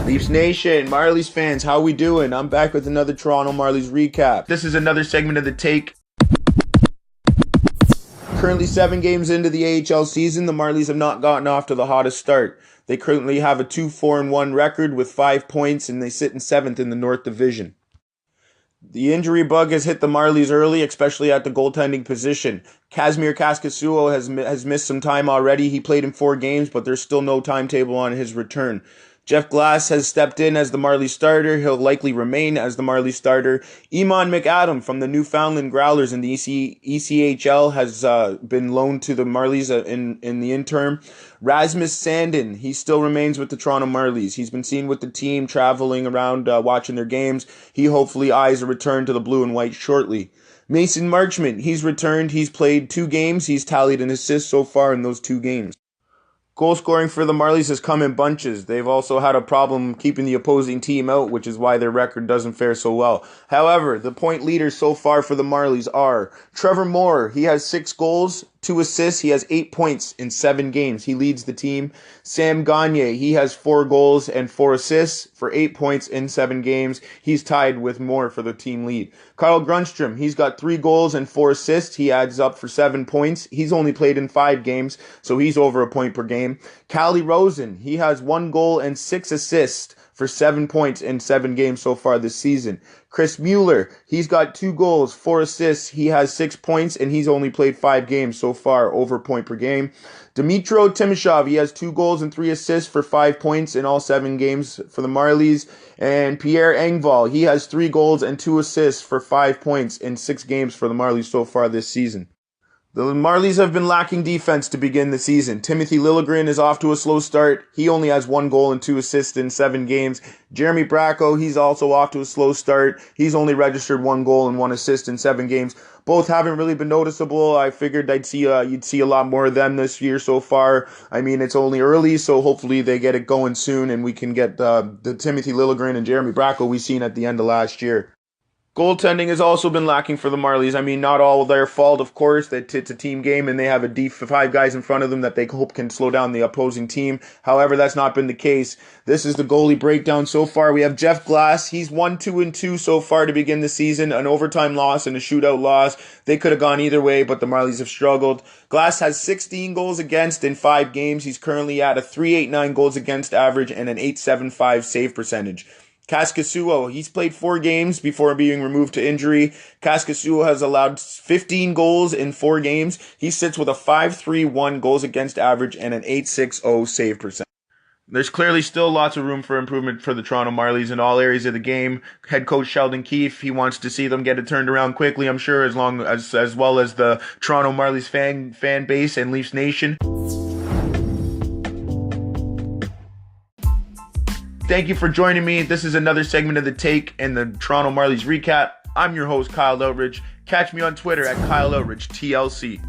Leafs Nation, Marlies fans, how we doing? I'm back with another Toronto Marlies recap. This is another segment of The Take. Currently 7 games into the AHL season, the Marlies have not gotten off to the hottest start. They currently have a 2-4-1 record with 5 points, and they sit in 7th in the North Division. The injury bug has hit the Marlies early, especially at the goaltending position. Kazimir Kaskisuo has missed some time already. He played in 4 games, but there's still no timetable on his return. Jeff Glass has stepped in as the Marlies starter. He'll likely remain as the Marlies starter. Eamon McAdam from the Newfoundland Growlers in the ECHL has been loaned to the Marlies in the interim. Rasmus Sandin, he still remains with the Toronto Marlies. He's been seen with the team traveling around watching their games. He hopefully eyes a return to the blue and white shortly. Mason Marchment, he's returned. He's played 2 games. He's tallied an assist so far in those 2 games. Goal scoring for the Marlies has come in bunches. They've also had a problem keeping the opposing team out, which is why their record doesn't fare so well. However, the point leaders so far for the Marlies are Trevor Moore. He has 6 goals, 2 assists. He has 8 points in 7 games. He leads the team. Sam Gagner, he has 4 goals and 4 assists for 8 points in 7 games. He's tied with Moore for the team lead. Carl Grundstrom, he's got 3 goals and 4 assists. He adds up for 7 points. He's only played in 5 games, so he's over a point per game. Callie Rosen, he has 1 goal and 6 assists for 7 points in 7 games so far this season. Chris Mueller, he's got 2 goals, 4 assists. He has 6 points, and he's only played 5 games so far, over a point per game. Dmytro Timashov, he has 2 goals and 3 assists for 5 points in all 7 games for the Marlies. And Pierre Engvall, he has 3 goals and 2 assists for 5 points in 6 games for the Marlies so far this season. The Marlies have been lacking defense to begin the season. Timothy Liljegren is off to a slow start. He only has 1 goal and 2 assists in 7 games. Jeremy Bracco, he's also off to a slow start. He's only registered 1 goal and 1 assist in 7 games. Both haven't really been noticeable. I figured you'd see a lot more of them this year so far. I mean, it's only early, so hopefully they get it going soon and we can get the Timothy Liljegren and Jeremy Bracco we seen at the end of last year. Goaltending has also been lacking for the Marlies. I mean, not all their fault, of course. It's a team game, and they have 5 guys in front of them that they hope can slow down the opposing team. However, that's not been the case. This is the goalie breakdown so far. We have Jeff Glass. He's 1-2-2 so far to begin the season. An overtime loss and a shootout loss. They could have gone either way, but the Marlies have struggled. Glass has 16 goals against in 5 games. He's currently at a .389 goals against average and an .875 save percentage. Kaskisuo, he's played 4 games before being removed to injury. Kaskisuo has allowed 15 goals in 4 games. He sits with a .531 goals against average and an .860 save percentage. There's clearly still lots of room for improvement for the Toronto Marlies in all areas of the game. Head coach Sheldon Keefe, he wants to see them get it turned around quickly, I'm sure, as well as the Toronto Marlies fan base and Leafs Nation. Thank you for joining me. This is another segment of The Take and the Toronto Marlies recap. I'm your host, Kyle Outridge. Catch me on Twitter at Kyle Outridge, TLC.